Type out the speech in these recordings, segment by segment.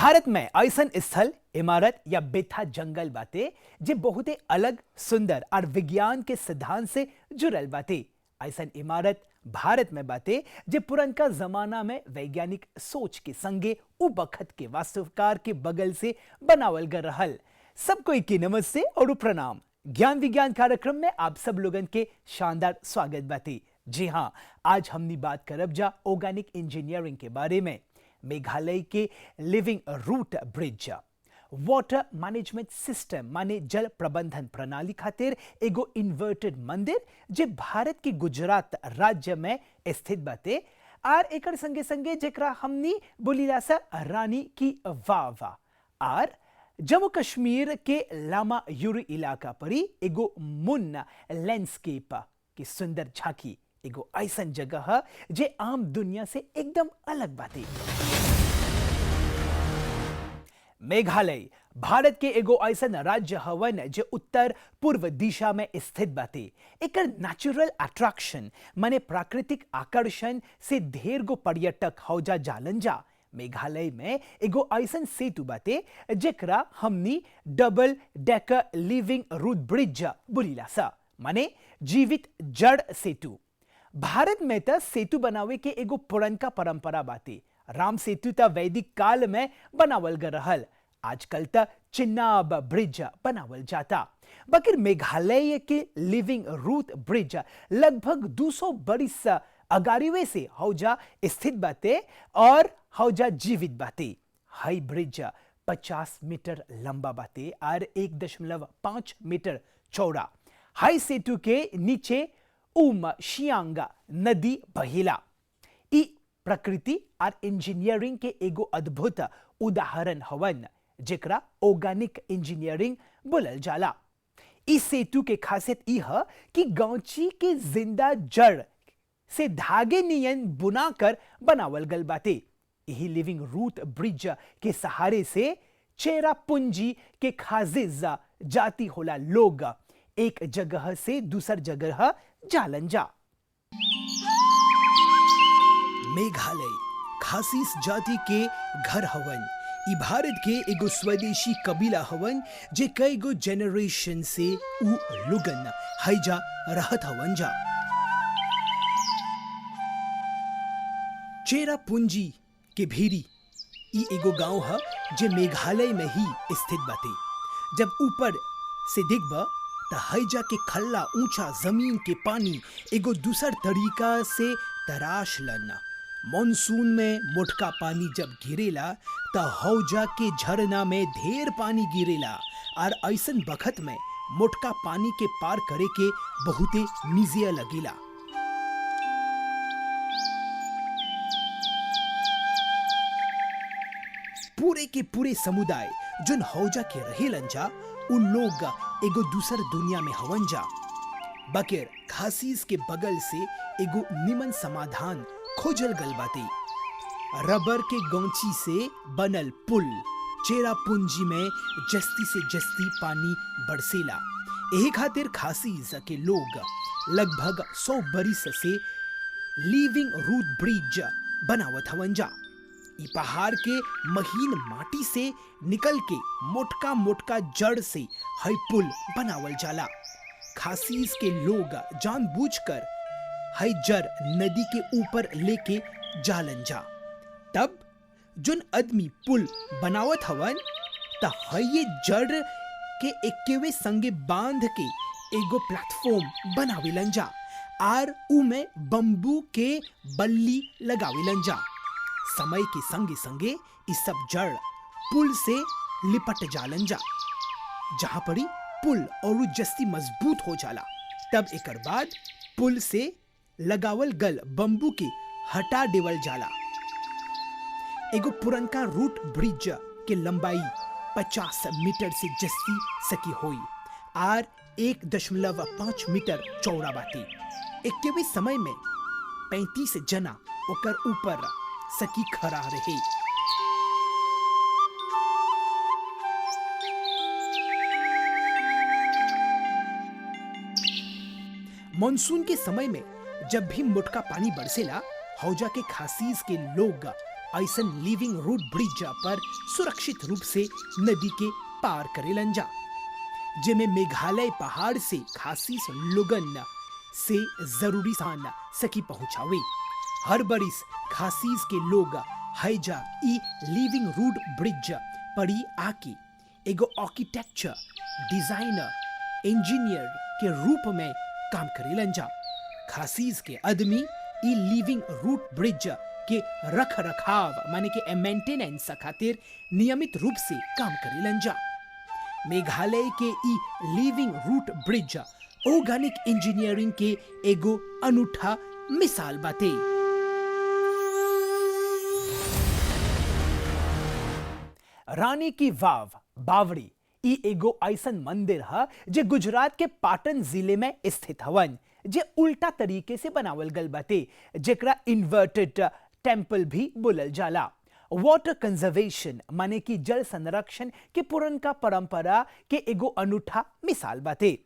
भारत में ऐसन स्थल इमारत या बेथा जंगल बाटे जे बहुते अलग सुंदर और विज्ञान के सिद्धांत से जुड़ल बाटे। ऐसन इमारत भारत में बाटे जे पुरनका जमाना में वैज्ञानिक सोच के संगे उ बखत के वास्तुकार के बगल से बनावल गए रहल। सब कोई की नमस्ते और प्रणाम। ज्ञान विज्ञान कार्यक्रम में आप सब लोगन के शानदार स्वागत बाटे। जी हाँ, आज हमनी बात करब जा ऑर्गेनिक इंजीनियरिंग के बारे में। मेघालय के living root bridge water management system माने जल प्रबंधन प्रणाली खातिर एगो इन्वर्टेड मंदिर जे भारत के गुजरात राज्य में स्थित बाटे और एकर संगे संगे जेकरा हमनी बोलीला सा रानी की वाव और जम्मू कश्मीर के लामा यूरी इलाका परी एगो मुन्ना लैंडस्केप की सुंदर झांकी एगो ऐसन जगह जे आम दुनिया से एकदम अलग बाटे। मेघालय भारत के एगो ऐसन राज्य हवन जे उत्तर पूर्व दिशा में स्थित बाटे। एकर नेचुरल अट्रैक्शन माने प्राकृतिक आकर्षण से ढेर गो पर्यटक हौजा जालन जा। मेघालय में एगो ऐसन सेतु बाटे जेकरा हमनी डबल डेकर लिविंग रूट ब्रिज बोलीला सा माने जीवित जड़ सेतु। भारत में त सेतु बनावे के एगो पुरनका परंपरा बाटे। राम सेतु त वैदिक काल में बनावल गए रहल। आजकल त चिनाब ब्रिज बनावल जाता। बकिर मेघालय के लिविंग रूट ब्रिज लगभग 200 बरिस अगारीवे से हौजा स्थित बाटे और हौजा जीवित बाटे। हाई ब्रिज 50 मीटर लंबा बाटे और 1.5 मीटर चौड़ा। हाई सेतु के नीचे शियांग नदी बहेला। ई प्रकृति और इंजीनियरिंग के एगो अद्भुत उदाहरण हवन जेकरा ऑर्गेनिक इंजीनियरिंग बोलल जाला। इस सेतु के खासियत ई है कि गांची के जिंदा जड़ से धागे नियन बुनाकर बनावल गल बाटे। यही लिविंग रूट ब्रिज के सहारे से चेरापूंजी के खाजिज जाति होला लोग एक जगह से दूसर जगह जालन जा। मेघालय खासिस जाति के घर हवन। ई भारत के एगो स्वदेशी कबीला हवन जे कई गो जनरेशन से उ लुगन हैजा रहत हवन जा। चेरापूंजी के भेरी ई एगो गांव है जे मेघालय में ही स्थित बाटे। जब ऊपर से दिखबा त हैजा के खल्ला ऊंचा जमीन के पानी एगो दूसर तरीका से तराश लना। मॉनसून में मोटका पानी जब गिरेला त हौजा के झरना में ढेर पानी गिरेला और ऐसन बखत में मोटका पानी के पार करे के बहुते मिजिया लगेला। पूरे के पूरे समुदाय जोन हौजा के रहेलन जा उ लोग एगो दूसर दुनिया में हवन जा। बकेर खासिस के बगल से एगो निमन समाधान खोजल गल बाटे। रबर के गौची से बनल पुल चेरापूंजी में जस्ती से जस्ती पानी बरसेला। यही खातिर खासिस के लोग लगभग 100 बरिस से लिविंग रूट ब्रिज बनावत हवन जा। ई पहाड़ के महीन माटी से निकल के मोटका मोटका जड़ से हई पुल बनावल जाला। खासिस के लोग जानबूझकर हई जड़ नदी के ऊपर लेके जालन जा। तब जोन आदमी पुल बनावत हवन त हई जड़ के एकेवे संगे बांध के एगो प्लेटफॉर्म बनावेलन जा और उ में बम्बू के बल्ली लगावेलन जा। समय के संगे संगे इस सब जड़ पुल से लिपट जालन जा, जहां परी पुल और जस्ती मजबूत हो जाला। तब एकर बाद पुल से लगावल गल बम्बू के हटा देवल जाला। एगो पुरनका रूट ब्रिज के लंबाई 50 मीटर से जस्ती सकी होई और 1.5 मीटर चौड़ा बाटे। एकेवे समय में 35 जना ओकर ऊपर सकी खड़ा रहे। मॉनसून के समय में जब भी मोटका पानी बरसेला हौजा के खासिस के लोग ऐसन लिविंग रूट ब्रिज पर सुरक्षित रूप से नदी के पार करेलन जा, जेमे मेघालय पहाड़ से खासिस लोगन से जरूरी सान सकी पहुंचावे। हर बरिस खासिस के लोग हैजा ई लिविंग रूट ब्रिज पड़ी आके एगो आर्किटेक्चर, डिजाइनर, इंजीनियर के रूप में काम करेलन जा। खासिस के आदमी ई लिविंग रूट ब्रिज के रख रखाव माने के मेंटेनेंस खातिर नियमित रूप से काम करेलन जा। मेघालय के ई living root bridge organic engineering के एगो अनूठा मिसाल बाटे। रानी की वाव बावड़ी ई एगो ऐसन मंदिर है जे गुजरात के पाटन जिले में स्थित हवन, जे उल्टा तरीके से बनावल गल बाटे, जेकरा इन्वर्टेड टेम्पल भी बोलल जाला। वाटर कंजर्वेशन माने कि जल संरक्षण के पुरनका परंपरा के एगो अनूठा मिसाल बाटे।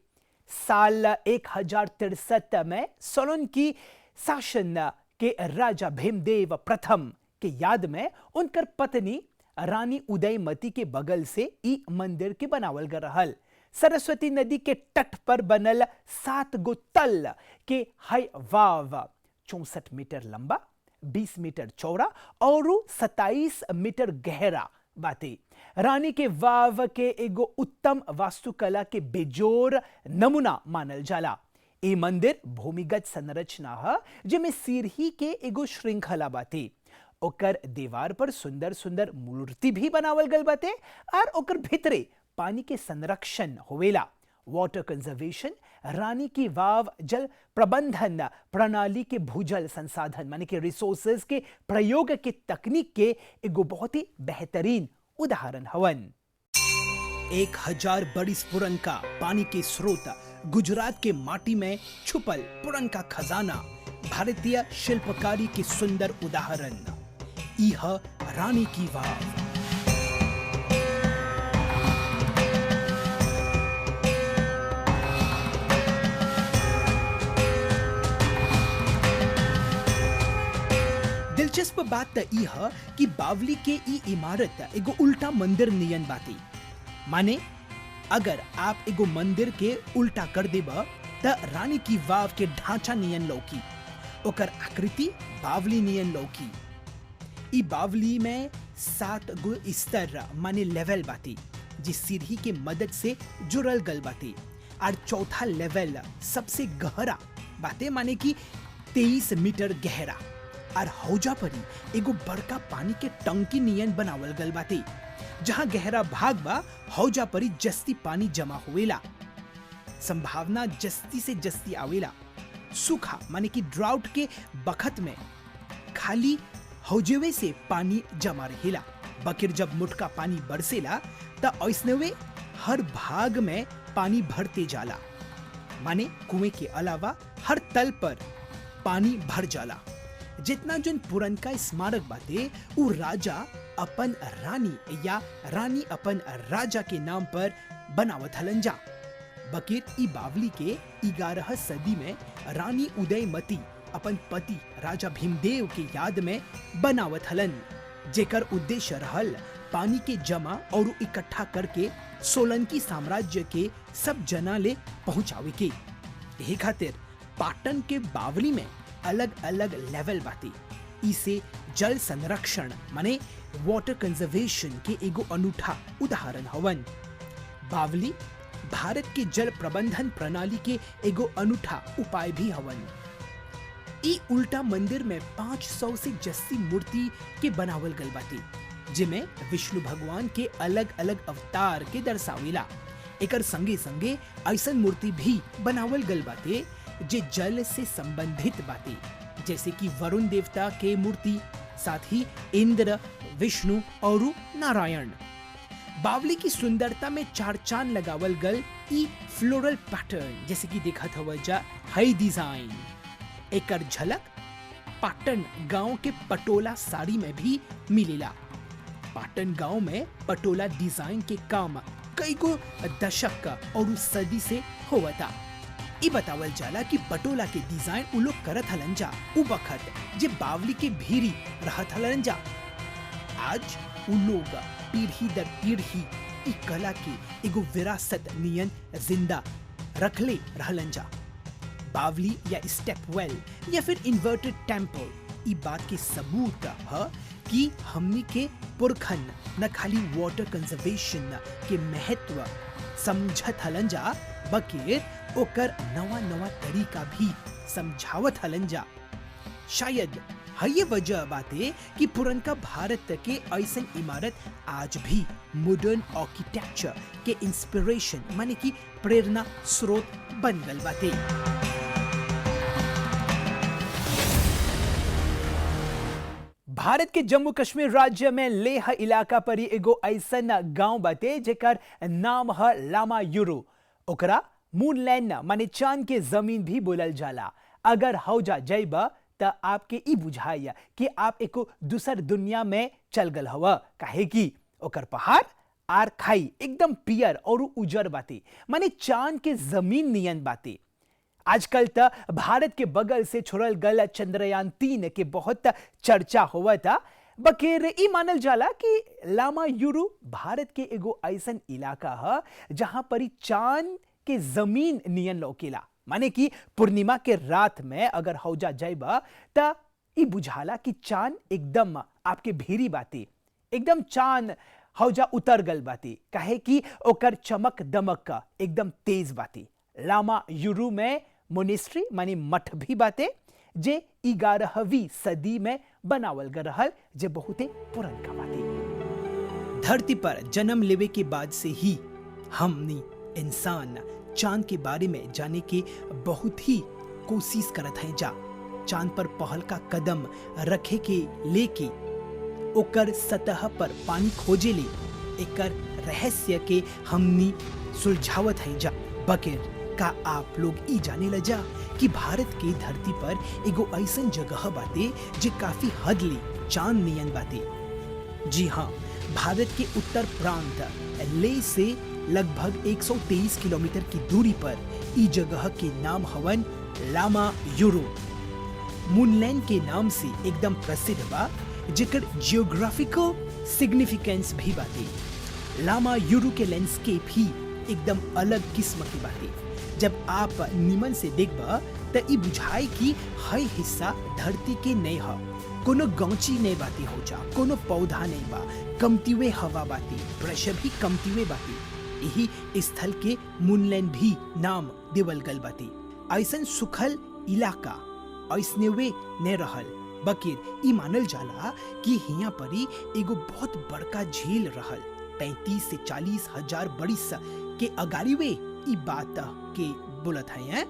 साल 1063 में सोलंकी शासन के राजा भीमदेव प्रथम के याद में उनकर पत्नी रानी उदयमती के बगल से ई मंदिर के बनावल गल रहल। सरस्वती नदी के तट पर बनल 7 गो तल के हाई वाव 64 मीटर लंबा, 20 मीटर चौड़ा और 27 मीटर गहरा बाटे। रानी के वाव के एगो उत्तम वास्तुकला के बेजोर नमूना मानल जाला। ए मंदिर भूमिगत संरचना है जेमे सीढ़ी के एगो श्रृंखला बाटे। ओकर दीवार पर सुंदर सुंदर मूर्ति भी बनावल गल बाटे और ओकर भीतरे पानी के संरक्षण होवेला। वाटर कंजर्वेशन रानी की वाव जल प्रबंधन प्रणाली के भूजल संसाधन माने के रिसोर्सेज के प्रयोग के तकनीक के एगो बहुत ही बेहतरीन उदाहरण हवन। 1000 बरिस पुरनका पानी के स्रोत गुजरात के माटी में छुपल पुरनका खजाना, भारतीय शिल्पकारी के सुंदर उदाहरण। यह रानी की वाव। दिलचस्प बात त यह कि बावली के ई इमारत एगो उल्टा मंदिर नियन बाती। माने अगर आप एगो मंदिर के उल्टा कर देब त रानी की वाव के ढांचा नियन लौकी, ओकर आकृति बावली नियन लौकी। ई बावली में 7 गो स्तर माने लेवल बाती, जिस सीढ़ी के मदद से जुड़ल गल बाती। और चौथा लेवल सबसे गहरा बाते माने कि 23 मीटर गहरा। और हौजा परी एगो बड़का पानी के टंकी नियन बनावल गल बाटे, जहां गहरा भाग बा हौजा परी जस्ती पानी जमा होवेला। संभावना जस्ती से जस्ती आवेला। सूखा माने कि ड्राउट के बखत में खाली हौजेवे से पानी जमा रहेला। बकिर जब मुटका पानी बरसेला त ऐसनवे हर भाग में पानी भरते जाला। माने कुएं के अलावा हर तल पर पानी भर जाला। जितना जन पुरनका स्मारक बाटे उ राजा अपन रानी या रानी अपन राजा के नाम पर बनावत हलन जा। बकिर ई बावली के 11 सदी में रानी उदयमती अपन पति राजा भीमदेव के याद में बनावत हलन, जेकर उद्देश्य रहल पानी के जमा और इकट्ठा करके सोलंकी साम्राज्य के सब जना ले पहुंचावे के। यही खातिर पाटन के बावली में अलग अलग लेवल बाटे। इसे जल संरक्षण माने वाटर कंजर्वेशन के एगो अनूठा उदाहरण हवन। बावली भारत के जल प्रबंधन प्रणाली के एगो अनूठा उपाय भी हवन। ई उल्टा मंदिर में 500 से जस्ती मूर्ति के बनावल गल बाटे, जिमें विष्णु भगवान के अलग अलग अवतार के दर्शावेला। एकर संगे संगे ऐसन मूर्ति भी बनावल गल बाटे जे जल से संबंधित बाटे, जैसे कि वरुण देवता के मूर्ति, साथ ही इंद्र, विष्णु और नारायण। बावली की सुंदरता में चार चांद लगावल गल ई फ्लोरल पैटर्न जैसे कि देखत हवजा हाई डिजाइन। एकर झलक पाटन गांव के पटोला साड़ी में भी मिलेला। पाटन गांव में पटोला डिजाइन के काम कई गो दशक और सदी से होवता। ई बतावल जाला कि पटोला के डिजाइन उ लोग करत हलन जा उ बखत जे बावली के भीरी रहत हलन जा। आज उ लोग पीढ़ी दर पीढ़ी ई कला के एगो विरासत नियन जिंदा रखले रहलन जा। बावली या स्टेप वेल या फिर इन्वर्टेड टेम्पल ई बात के सबूत है कि हमनी के पुरखन न खाली वाटर कंजर्वेशन के महत्व समझत हलन जा बल्कि ओकर नवा नवा तरीका भी समझावत हलन जा। शायद ये वजह बाते कि पुरनका भारत के ऐसन इमारत आज भी मॉडर्न आर्किटेक्चर के इंस्पिरेशन माने कि प्रेरणा स्रोत बन गल बाते। भारत के जम्मू कश्मीर राज्य में लेह इलाका पर एगो ऐसन गांव बाटे जेकर नाम है लामा यूरो। ओकरा मूनलैंड माने चांद के जमीन भी बोलल जाला। अगर हौजा जइबा त आपके ई बुझाइया कि आप एको दूसर दुनिया में चल गल हवा, काहे कि ओकर पहाड़ आर खाई एकदम पियर और उजर बाते माने चांद के जमीन नियन बाते। आजकल त भारत के बगल से छोड़ल गल चंद्रयान 3 के बहुत चर्चा हुआ था। बखेर ई मानल जाला कि लामा यूरू भारत के एगो ऐसन इलाका है जहां पर चांद के जमीन नियन लौकेला। माने कि पूर्णिमा के रात में अगर हौजा जाइबा त ई बुझाला कि चांद एकदम आपके भीरी बाती, एकदम चांद हौजा उतर गल बाती, काहे कि ओकर चमक दमक एकदम तेज बाती। लामा यूरू में मोनेस्ट्री माने मठ भी बाते जे 11वीं सदी में बनावल गल रहल, जे बहुते पुरनका बाते। धरती पर जन्म लेवे के बाद से ही हमनी इंसान चांद के बारे में जाने के बहुत ही कोशिश करत हैं जा। चांद पर पहल का कदम रखे के लेके ओकर सतह पर पानी खोजे ले एकर रहस्य के हमनी सुलझावत हैं जा। बकेर का आप लोग ई जाने लजा कि भारत के धरती पर एगो ऐसन जगह बाते जे काफी हद ले चांद नियन बाते। जी हाँ, भारत के उत्तर प्रांत ले से लगभग 123 किलोमीटर की दूरी पर ई जगह के नाम हवन लामा यूरो। मूनलैंड के नाम से एकदम प्रसिद्ध बा, जेकर जियोग्राफिकल सिग्निफिकेंस भी बाते। लामा यूरो के लैंडस्केप ही एकदम अलग किस्म की बाते। जब आप निमन से देखबा त ई बुझाई कि हई हिस्सा धरती के नहीं है, कोनो गौची नहीं बाती हो जा, कोनो पौधा नहीं बा, कमतीवे हवा बाती, प्रेशर भी कमतीवे बाती। यही स्थल के मूनलैंड भी नाम देवल गल बाती। ऐसन सुखल इलाका ऐसने वे ने रहल, बकिर ई मानल जाला कि हिया परी एगो बहुत बड़का झील रहल। 35 से 40 हजार बरिस के अगाड़ी वे ई बात के बोलत हैं।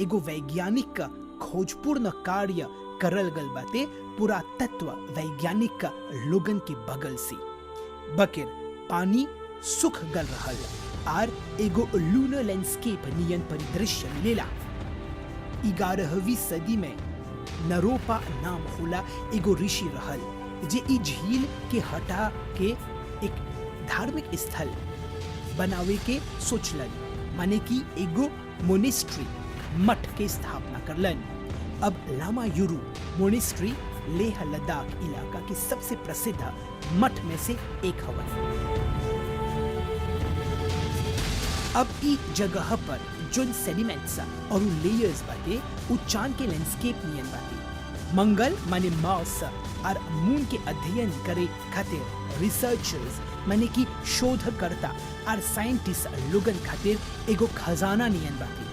एगो वैज्ञानिक खोजपूर्ण कार्य करल गल बाते पुरातत्व वैज्ञानिक लोगन के बगल से। बकिर पानी सुख गल रहल आर एगो लूनर लैंडस्केप नियन परिदृश्य मिलेला। 11वीं सदी में नरोपा नाम होला एगो ऋषि रहल जे ई झील के हटा के एक धार्मिक स्थल बनावे के सोचलन, माने कि एगो मोनेस्ट्री मठ के स्थापना करलन। अब लामा यूरू मोनेस्ट्री लेह लद्दाख इलाका के सबसे प्रसिद्ध मठ में से एक हवन। अब ई जगह पर जोन सेडिमेंट्स और लेयर्स बाटे उ चांद के लैंडस्केप नियन बाटे। मंगल माने मार्स और मून के अध्ययन करे खातिर रिसर्चर्स माने कि शोधकर्ता और साइंटिस्ट लोगन खातिर एगो खजाना नियन बाटे।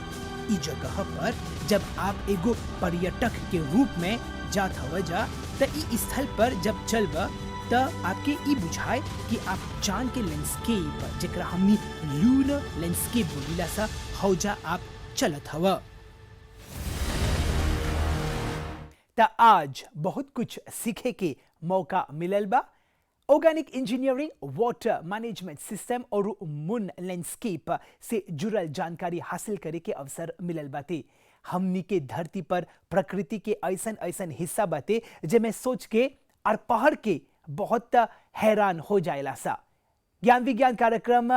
ई जगह पर जब आप एगो पर्यटक के रूप में जात हव जा त ई स्थल पर जब चलबा त आपके ई बुझाए कि आप चांद के लैंडस्केप जेकरा हमनी लूनर लैंडस्केप बोलीला सा हौजा आप चलत हव। त आज बहुत कुछ सीखे के मौका मिलल बा। Organic engineering, water management system और मून लैंडस्केप से जुड़ल जानकारी हासिल करे के अवसर मिलल बाते। हमनी के धरती पर प्रकृति के ऐसन ऐसन हिस्सा बाते जेमे सोच के और पढ़ के बहुत हैरान हो जाएला सा। ज्ञान विज्ञान कार्यक्रम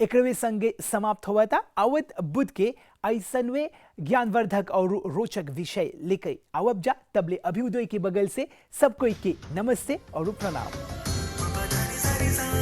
एकरवे संगे समाप्त हुआ था। आवत बुध के ऐसनवे ज्ञानवर्धक और रोचक विषय लेके आवब जा। तबले अभ्युदय के बगल से सब कोई के नमस्ते और प्रणाम। सा